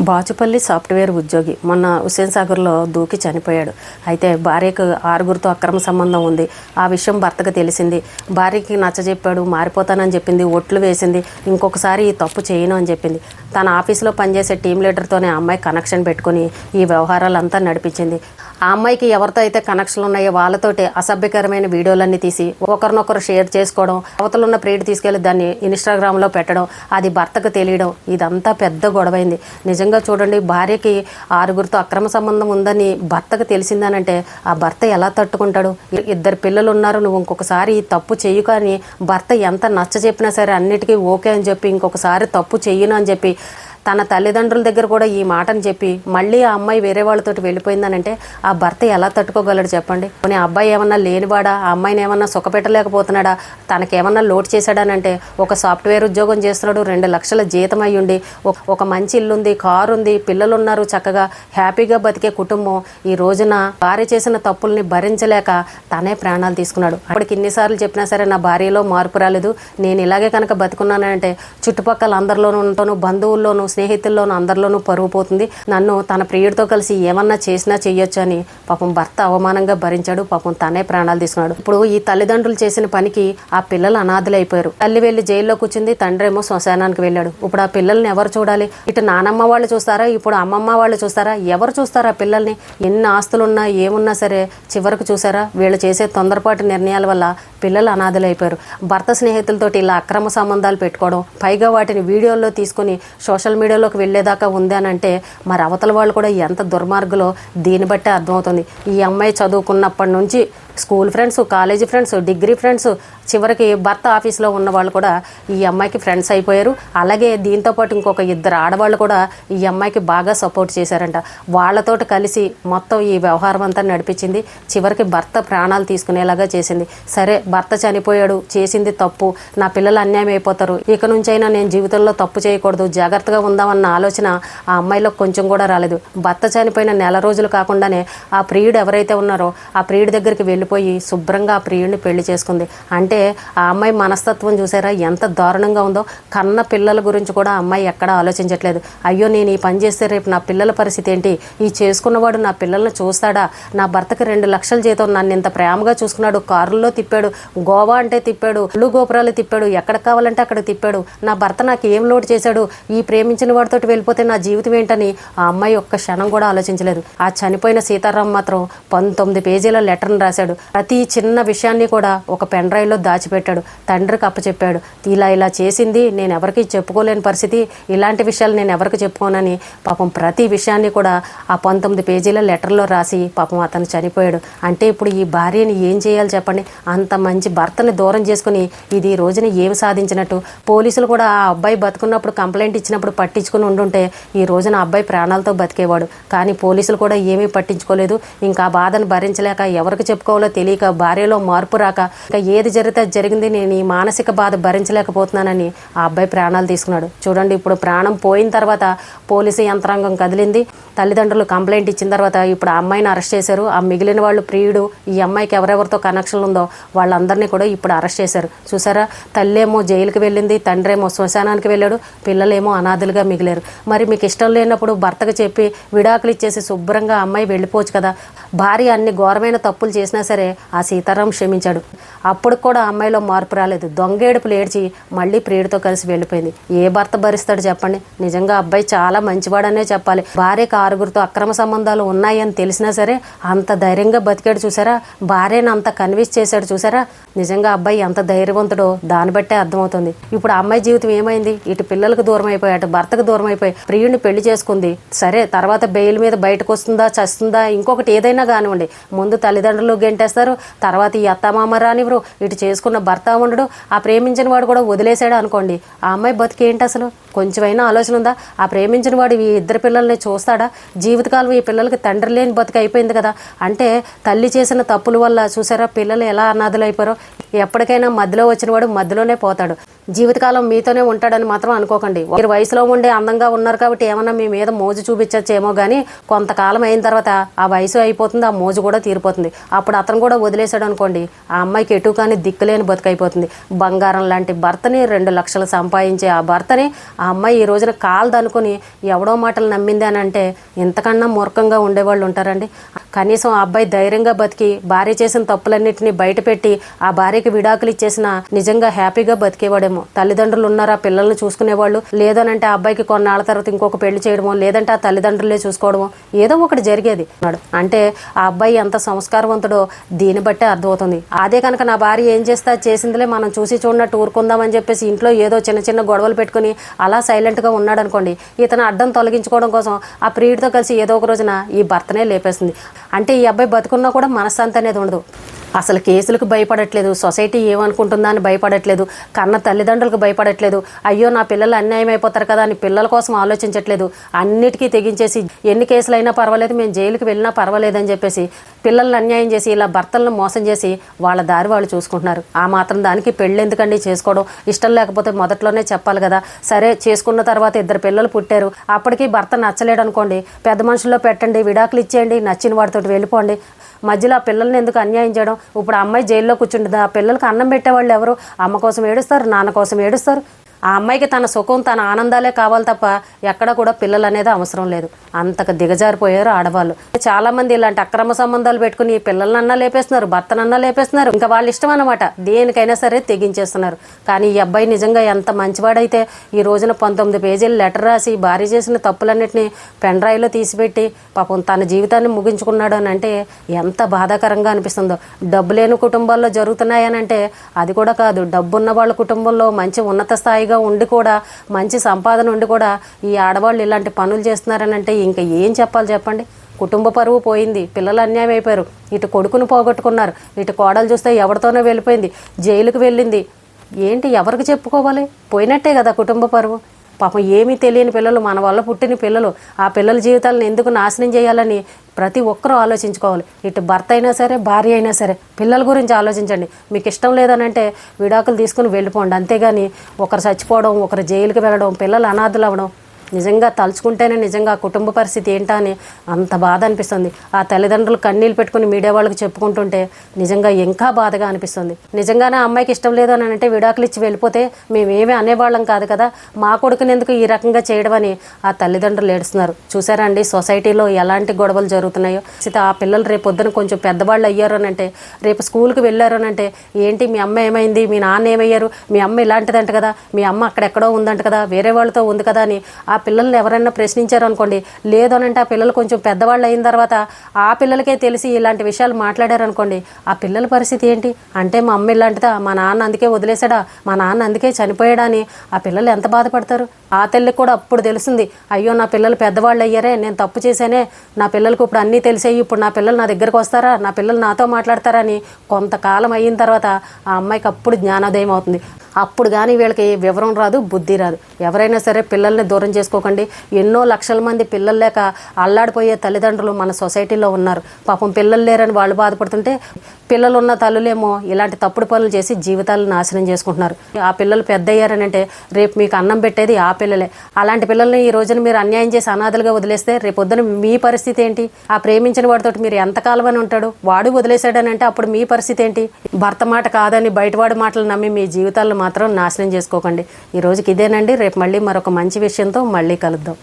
Bachupally software ఉద్యోగి మొన్న హుస్సేన్ సాగర్లో దూకి చనిపోయాడు. అయితే భార్యకు 6గురితో అక్రమ సంబంధం ఉంది. ఆ విషయం భర్తకు తెలిసింది. భార్యకి నచ్చజెప్పాడు, మారిపోతానని చెప్పింది, ఒట్లు వేసింది, ఇంకొకసారి ఈ తప్పు చేయను అని చెప్పింది. తన ఆఫీస్లో పనిచేసే టీం లీడర్తోనే ఆ అమ్మాయి కనెక్షన్ పెట్టుకుని ఈ వ్యవహారాలంతా నడిపించింది. ఆ అమ్మాయికి ఎవరితో అయితే కనెక్షన్లు ఉన్నాయో వాళ్ళతోటి అసభ్యకరమైన వీడియోలన్నీ తీసి ఒకరినొకరు షేర్ చేసుకోవడం, అవతలున్న ప్రేడ్ తీసుకెళ్లి దాన్ని ఇన్స్టాగ్రామ్లో పెట్టడం, అది భర్తకు తెలియడం, ఇదంతా పెద్ద గొడవైంది. నిజంగా చూడండి, భార్యకి 6గురితో అక్రమ సంబంధం ఉందని భర్తకు తెలిసిందనంటే ఆ భర్త ఎలా తట్టుకుంటాడు? 2 పిల్లలు ఉన్నారు, నువ్వు ఇంకొకసారి ఈ తప్పు చెయ్యు. కానీ భర్త ఎంత నచ్చ చెప్పినా సరే అన్నిటికీ ఓకే అని చెప్పి ఇంకొకసారి తప్పు చెయ్యను అని చెప్పి తన తల్లిదండ్రుల దగ్గర కూడా ఈ మాటని చెప్పి మళ్ళీ ఆ అమ్మాయి వేరే వాళ్ళతోటి వెళ్ళిపోయిందనంటే ఆ భర్త ఎలా తట్టుకోగలడు చెప్పండి? పోనీ ఆ అబ్బాయి ఏమన్నా లేనివాడా? ఆ అమ్మాయిని ఏమన్నా సుఖపెట్టలేకపోతున్నాడా? తనకేమన్నా లోటు చేశాడనంటే ఒక సాఫ్ట్వేర్ ఉద్యోగం చేస్తున్నాడు, 2 లక్షల జీతం అయ్యుండి, ఒక మంచి ఇల్లుంది, కారు ఉంది, పిల్లలు ఉన్నారు, చక్కగా హ్యాపీగా బతికే కుటుంబం ఈ రోజున భార్య చేసిన తప్పుల్ని భరించలేక తనే ప్రాణాలు తీసుకున్నాడు. అప్పటికి ఇన్నిసార్లు చెప్పినా సరే నా భార్యలో మార్పు రాలేదు, నేను ఇలాగే కనుక బతుకున్నానంటే చుట్టుపక్కల అందరిలోనూ ఉంటాను, బంధువుల్లోనూ స్నేహితుల్లోనూ అందరిలోనూ పరువు పోతుంది, నన్ను తన ప్రియుడితో కలిసి ఏమన్నా చేసినా చెయ్యొచ్చు అని పాపం భర్త అవమానంగా భరించాడు. పాపం తనే ప్రాణాలు తీసుకున్నాడు. ఇప్పుడు ఈ తల్లిదండ్రులు చేసిన పనికి ఆ పిల్లలు అనాథలైపోయారు. తల్లి వెళ్ళి జైల్లో కూర్చుంది, తండ్రి ఏమో శ్మశానానికి వెళ్ళాడు. ఇప్పుడు ఆ పిల్లల్ని ఎవరు చూడాలి? ఇటు నానమ్మ వాళ్ళు చూస్తారా, ఇప్పుడు అమ్మమ్మ వాళ్ళు చూస్తారా? ఎవరు చూస్తారా ఆ పిల్లల్ని? ఎన్ని ఆస్తులున్నా ఏమున్నా సరే చివరకు చూసారా వీళ్ళు చేసే తొందరపాటు నిర్ణయాల వల్ల పిల్లలు అనాథలైపోయారు. భర్త స్నేహితులతోటి ఇలా అక్రమ సంబంధాలు పెట్టుకోవడం, పైగా వాటిని వీడియోల్లో తీసుకుని సోషల్ మీడియాలోకి వెళ్ళేదాకా ఉంది అని అంటే మరి అవతల వాళ్ళు కూడా ఎంత దుర్మార్గులో దీన్ని బట్టే అర్థమవుతుంది. ఈ అమ్మాయి చదువుకున్నప్పటి నుంచి school friends, college friends, degree friends, చివరికి భర్త ఆఫీస్లో ఉన్న వాళ్ళు కూడా ఈ అమ్మాయికి ఫ్రెండ్స్ అయిపోయారు. అలాగే దీంతోపాటు ఇంకొక 2 ఆడవాళ్ళు కూడా ఈ అమ్మాయికి బాగా సపోర్ట్ చేశారంట. వాళ్ళతోటి కలిసి మొత్తం ఈ వ్యవహారం అంతా నడిపించింది. చివరికి భర్త ప్రాణాలు తీసుకునేలాగా చేసింది. సరే, భర్త చనిపోయాడు, చేసింది తప్పు, నా పిల్లలు అన్యాయం అయిపోతారు, ఇక నుంచైనా నేను జీవితంలో తప్పు చేయకూడదు, జాగ్రత్తగా ఉందామన్న ఆలోచన ఆ అమ్మాయిలో కొంచెం కూడా రాలేదు. భర్త చనిపోయిన నెల రోజులు కాకుండానే ఆ ప్రియుడు ఎవరైతే ఉన్నారో ఆ ప్రియుడి దగ్గరికి వెళ్ళిపోయి శుభ్రంగా ఆ ప్రియుడిని పెళ్లి చేసుకుంది. అంటే ఆ అమ్మాయి మనస్తత్వం చూసారా ఎంత దారుణంగా ఉందో? కన్న పిల్లల గురించి కూడా ఆ అమ్మాయి ఎక్కడా ఆలోచించట్లేదు. అయ్యో, నేను ఈ పని చేస్తే రేపు నా పిల్లల పరిస్థితి ఏంటి? ఈ చేసుకున్నవాడు నా పిల్లల్ని చూస్తాడా? నా భర్తకి 2 లక్షల జీతం, నన్ను ఇంత ప్రేమగా చూసుకున్నాడు, కారుల్లో తిప్పాడు, గోవా అంటే తిప్పాడు, ఇల్లు గోపురాలు తిప్పాడు, ఎక్కడ కావాలంటే అక్కడ తిప్పాడు, నా భర్త నాకు ఏం లోటు చేశాడు, ఈ ప్రేమించిన వాడితోటి వెళ్ళిపోతే నా జీవితం ఏంటని ఆ అమ్మాయి ఒక్క క్షణం కూడా ఆలోచించలేదు. ఆ చనిపోయిన సీతారాం మాత్రం 19 పేజీల లెటర్ని రాశాడు. ప్రతి చిన్న విషయాన్ని కూడా ఒక పెన్ డ్రైవ్లో దాచిపెట్టాడు. తండ్రికి అప్పచెప్పాడు, ఇలా చేసింది, నేను ఎవరికి చెప్పుకోలేని పరిస్థితి, ఇలాంటి విషయాలు నేను ఎవరికి చెప్పుకోనని పాపం ప్రతి విషయాన్ని కూడా ఆ 19 పేజీల లెటర్లో రాసి పాపం అతను చనిపోయాడు. అంటే ఇప్పుడు ఈ భార్యని ఏం చేయాలి చెప్పండి? అంత మంచి భర్తని దూరం చేసుకుని ఇది ఈ రోజున ఏమి సాధించినట్టు? పోలీసులు కూడా ఆ అబ్బాయి బతుకున్నప్పుడు కంప్లైంట్ ఇచ్చినప్పుడు పట్టించుకుని ఉండుంటే ఈ రోజున అబ్బాయి ప్రాణాలతో బతికేవాడు. కానీ పోలీసులు కూడా ఏమీ పట్టించుకోలేదు. ఇంకా ఆ బాధను భరించలేక ఎవరికి చెప్పుకోవాలో తెలియక, భార్యలో మార్పు రాక, ఇంకా ఏది జరిగితే జరిగింది, నేను ఈ మానసిక బాధ భరించలేకపోతున్నానని ఆ అబ్బాయి ప్రాణాలు తీసుకున్నాడు. చూడండి, ఇప్పుడు ప్రాణం పోయిన తర్వాత పోలీసు యంత్రాంగం కదిలింది. తల్లిదండ్రులు కంప్లైంట్ ఇచ్చిన తర్వాత ఇప్పుడు ఆ అమ్మాయిని అరెస్ట్ చేశారు. ఆ మిగిలిన వాళ్ళు ప్రియుడు, ఈ అమ్మాయికి ఎవరెవరితో కనెక్షన్ ఉందో వాళ్ళందరినీ కూడా ఇప్పుడు అరెస్ట్ చేశారు. చూసారా, తల్లేమో జైలుకి వెళ్ళింది, తండ్రి ఏమో శ్మశానానికి వెళ్ళాడు, పిల్లలేమో అనాథలుగా మిగిలారు. మరి మీకు ఇష్టం లేనప్పుడు భర్తకు చెప్పి విడాకులు ఇచ్చేసి శుభ్రంగా అమ్మాయి వెళ్ళిపోవచ్చు కదా? భార్య అన్ని ఘోరమైన తప్పులు చేసినా సరే ఆ సీతారాం క్షమించాడు. అప్పుడు కూడా అమ్మాయిలో మార్పు రాలేదు. దొంగేడుపులు ఏడ్చి మళ్ళీ ప్రియుడితో కలిసి వెళ్ళిపోయింది. ఏ భర్త భరిస్తాడు చెప్పండి? నిజంగా అబ్బాయి చాలా మంచివాడనే చెప్పాలి. భార్యకు 6గురితో అక్రమ సంబంధాలు ఉన్నాయని తెలిసినా సరే అంత ధైర్యంగా బతికాడు చూసారా? భార్యను అంత కన్విన్స్ చేశాడు చూసారా? నిజంగా అబ్బాయి ఎంత ధైర్యవంతుడో దాన్ని బట్టే అర్థమవుతుంది. ఇప్పుడు ఆ అమ్మాయి జీవితం ఏమైంది? ఇటు పిల్లలకు దూరం అయిపోయి, అటు భర్తకు దూరం అయిపోయి ప్రియుడిని పెళ్లి చేసుకుంది. సరే, తర్వాత బెయిల్ మీద బయటకు వస్తుందా, చస్తుందా, ఇంకొకటి ఏదైనా కానివ్వండి, ముందు తల్లిదండ్రులు గెంటేస్తారు, తర్వాత ఈ అత్తమామ రానివ్వరు, ఇటు చేసుకున్న భర్త ఉండడు, ఆ ప్రేమించిన వాడు కూడా వదిలేశాడు అనుకోండి, ఆ అమ్మాయి బతికేంటి అసలు? కొంచెమైనా ఆలోచన ఉందా? ఆ ప్రేమించిన వాడు ఈ 2 పిల్లల్ని చూస్తాడా? జీవితకాలం ఈ పిల్లలకి తండ్రి లేని బతికి అయిపోయింది కదా. అంటే తల్లి చేసిన తప్పుల వల్ల చూసారా పిల్లలు ఎలా అనాథలు అయిపోయారో? ఎప్పటికైనా మధ్యలో వచ్చిన వాడు మధ్యలోనే పోతాడు. జీవితకాలం మీతోనే ఉంటాడని మాత్రం అనుకోకండి. మీరు వయసులో ఉండే అందంగా ఉన్నారు కాబట్టి ఏమన్నా మీ మీద మోజు చూపించచ్చేమో కానీ కొంతకాలం అయిన తర్వాత ఆ వయసు అయిపోతుంది, ఆ మోజు కూడా తీరిపోతుంది. అప్పుడు అతను కూడా వదిలేశాడు అనుకోండి, ఆ అమ్మాయికి ఎటు కానీ దిక్కులేని బతుకైపోతుంది. బంగారం లాంటి భర్తని 2 లక్షలు సంపాదించే ఆ భర్తని ఆ అమ్మాయి ఈ రోజున కాల్దనుకుని ఎవడో మాటలు నమ్మింది అని అంటే ఇంతకన్నా మూర్ఖంగా ఉండేవాళ్ళు ఉంటారండి. కనీసం ఆ అబ్బాయి ధైర్యంగా బతికి భార్య చేసిన తప్పులన్నింటినీ బయటపెట్టి ఆ భార్యకి విడాకులు ఇచ్చేసిన నిజంగా హ్యాపీగా బతికేవాడేమో. తల్లిదండ్రులు ఉన్నారా పిల్లల్ని చూసుకునేవాళ్ళు, లేదనంటే ఆ అబ్బాయికి కొన్నాళ్ళ తర్వాత ఇంకొక పెళ్లి చేయడమో, లేదంటే ఆ తల్లిదండ్రులే చూసుకోవడమో ఏదో ఒకటి జరిగేది. అంటే ఆ అబ్బాయి ఎంత సంస్కారవంతుడో దీన్ని బట్టే అర్థమవుతుంది. అదే కనుక నా భార్య ఏం చేస్తా చేసిందిలే మనం చూసి చూడనట్టు ఊరుకుందామని చెప్పేసి ఇంట్లో ఏదో చిన్న చిన్న గొడవలు పెట్టుకుని అలా సైలెంట్గా ఉన్నాడు అనుకోండి, ఇతను అడ్డం తొలగించుకోవడం కోసం ఆ ప్రియుడితో కలిసి ఏదో ఒక రోజున ఈ భర్తనే లేపేస్తుంది. అంటే ఈ అబ్బాయి బతుకున్నా కూడా మనశ్శాంతి అనేది ఉండదు. అసలు కేసులకు భయపడట్లేదు, సొసైటీ ఏమనుకుంటుందా అని భయపడట్లేదు, కన్న తల్లిదండ్రులకు భయపడట్లేదు, అయ్యో నా పిల్లలు అన్యాయం అయిపోతారు కదా అని పిల్లల కోసం ఆలోచించట్లేదు. అన్నిటికీ తెగించేసి ఎన్ని కేసులైనా పర్వాలేదు, మేము జైలుకి వెళ్ళినా పర్వాలేదని చెప్పేసి పిల్లల్ని అన్యాయం చేసి ఇలా భర్తలను మోసం చేసి వాళ్ళ దారి వాళ్ళు చూసుకుంటున్నారు. ఆ మాత్రం దానికి పెళ్ళి ఎందుకండి చేసుకోవడం? ఇష్టం లేకపోతే మొదట్లోనే చెప్పాలి కదా. సరే చేసుకున్న తర్వాత 2 పిల్లలు పుట్టారు, అప్పటికి భర్త నచ్చలేడు అనుకోండి, పెద్ద మనుషుల్లో పెట్టండి, విడాకులు ఇచ్చేయండి, నచ్చిన వాడితో వెళ్ళిపోండి. మధ్యలో ఆ పిల్లల్ని ఎందుకు అన్యాయం చేయడం? ఇప్పుడు ఆ అమ్మాయి జైల్లో కూర్చుంటుంది, ఆ పిల్లలకి అన్నం పెట్టేవాళ్ళు ఎవరు? అమ్మ కోసం ఏడుస్తారు, నాన్న కోసం ఏడుస్తారు. ఆ అమ్మాయికి తన సుఖం తన ఆనందాలే కావాలి తప్ప ఎక్కడ కూడా పిల్లలు అనేది అవసరం లేదు. అంతకు దిగజారిపోయారు ఆడవాళ్ళు. చాలా మంది ఇలాంటి అక్రమ సంబంధాలు పెట్టుకుని పిల్లలనన్నా లేపేస్తున్నారు, భర్తనన్నా లేపేస్తున్నారు. ఇంకా వాళ్ళ ఇష్టం అన్నమాట, దేనికైనా సరే తెగించేస్తున్నారు. కానీ ఈ అబ్బాయి నిజంగా ఎంత మంచివాడైతే ఈ రోజున 19 పేజీలు లెటర్ రాసి భార్య చేసిన తప్పులన్నింటినీ పెన్ డ్రైవ్లో తీసిపెట్టి పాపం తన జీవితాన్ని ముగించుకున్నాడు అని అంటే ఎంత బాధాకరంగా అనిపిస్తుందో. డబ్బు లేని కుటుంబాల్లో జరుగుతున్నాయని అంటే అది కూడా కాదు, డబ్బున్న వాళ్ళ కుటుంబంలో మంచి ఉన్నత స్థాయిగా ఉండి కూడా మంచి సంపాదన ఉండి కూడా ఈ ఆడవాళ్ళు ఇలాంటి పనులు చేస్తున్నారని అంటే ఇంకా ఏం చెప్పాలి చెప్పండి. కుటుంబ పరువు పోయింది, పిల్లలు అన్యాయం అయిపోయారు, ఇటు కొడుకును పోగొట్టుకున్నారు, ఇటు కోడలు చూస్తే ఎవరితోనో వెళ్ళిపోయింది, జైలుకు వెళ్ళింది. ఏంటి ఎవరికి చెప్పుకోవాలి? పోయినట్టే కదా కుటుంబ పరువు. పాపం ఏమీ తెలియని పిల్లలు, మన వల్ల పుట్టిన పిల్లలు, ఆ పిల్లల జీవితాలను ఎందుకు నాశనం చేయాలని ప్రతి ఒక్కరూ ఆలోచించుకోవాలి. ఇటు భర్త అయినా సరే, భార్య అయినా సరే, పిల్లల గురించి ఆలోచించండి. మీకు ఇష్టం లేదనంటే విడాకులు తీసుకుని వెళ్ళిపోండి. అంతేగాని ఒకరు చచ్చిపోవడం, ఒకరు జైలుకి వెళ్ళడం, పిల్లలు అనాథలు అవ్వడం నిజంగా తలుచుకుంటేనే నిజంగా ఆ కుటుంబ పరిస్థితి ఏంటా అని అంత బాధ అనిపిస్తుంది. ఆ తల్లిదండ్రులు కన్నీళ్ళు పెట్టుకుని మీడియా వాళ్ళకి చెప్పుకుంటుంటే నిజంగా ఇంకా బాధగా అనిపిస్తుంది. నిజంగానే అమ్మాయికి ఇష్టం లేదు అని అంటే విడాకులు ఇచ్చి వెళ్ళిపోతే మేమేమీ అనేవాళ్ళం కాదు కదా, మా కొడుకుని ఎందుకు ఈ రకంగా చేయడం అని ఆ తల్లిదండ్రులు ఏడుస్తున్నారు. చూసారా అండి సొసైటీలో ఎలాంటి గొడవలు జరుగుతున్నాయో. ఆ పిల్లలు రేపు పొద్దున కొంచెం పెద్దవాళ్ళు అయ్యారు అని అంటే, రేపు స్కూల్కి వెళ్ళారు అని అంటే, ఏంటి మీ అమ్మ ఏమైంది, మీ నాన్న ఏమయ్యారు, మీ అమ్మ ఇలాంటిదంట కదా, మీ అమ్మ అక్కడెక్కడో ఉందంట కదా, వేరే వాళ్ళతో ఉంది కదా అని ఆ పిల్లల్ని ఎవరైనా ప్రశ్నించారు అనుకోండి, లేదు అనంటే ఆ పిల్లలు కొంచెం పెద్దవాళ్ళు అయిన తర్వాత ఆ పిల్లలకే తెలిసి ఇలాంటి విషయాలు మాట్లాడారు అనుకోండి, ఆ పిల్లల పరిస్థితి ఏంటి? అంటే మా అమ్మ ఇలాంటిదా, మా నాన్న అందుకే వదిలేశాడా, మా నాన్న అందుకే చనిపోయాడా అని ఆ పిల్లలు ఎంత బాధపడతారు. ఆ తల్లికి కూడా అప్పుడు తెలుస్తుంది, అయ్యో నా పిల్లలు పెద్దవాళ్ళు అయ్యారే, నేను తప్పు చేశానే, నా పిల్లలకు ఇప్పుడు అన్నీ తెలిసాయి, ఇప్పుడు నా పిల్లలు నా దగ్గరకు వస్తారా, నా పిల్లలు నాతో మాట్లాడతారా అని కొంతకాలం అయిన తర్వాత ఆ అమ్మాయికి అప్పుడు జ్ఞానోదయం అవుతుంది. అప్పుడు కానీ వీళ్ళకి వివరం రాదు, బుద్ధి రాదు. ఎవరైనా సరే పిల్లల్ని దూరం చేసుకోకండి. ఎన్నో లక్షల మంది పిల్లలు లేక అల్లాడిపోయే తల్లిదండ్రులు మన సొసైటీలో ఉన్నారు. పాపం పిల్లలు లేరని వాళ్ళు బాధపడుతుంటే పిల్లలు ఉన్న తల్లులేమో ఇలాంటి తప్పుడు పనులు చేసి జీవితాలను నాశనం చేసుకుంటున్నారు. ఆ పిల్లలు పెద్ద అయ్యారని అంటే రేపు మీకు అన్నం పెట్టేది ఆ పిల్లలే. అలాంటి పిల్లల్ని ఈ రోజున మీరు అన్యాయం చేసి అనాథలుగా వదిలేస్తే రేపొద్దున మీ పరిస్థితి ఏంటి? ఆ ప్రేమించిన వాడితో మీరు ఎంతకాలం అని ఉంటాడు, వాడు వదిలేశాడని అంటే అప్పుడు మీ పరిస్థితి ఏంటి? భర్త మాట కాదని బయటవాడి మాటలు నమ్మి మీ జీవితాలను మాత్రం నాశనం చేసుకోకండి. ఈ రోజుకి ఇదేనండి. రేపు మళ్ళీ మరొక మంచి విషయంతో మళ్ళీ కలుద్దాం.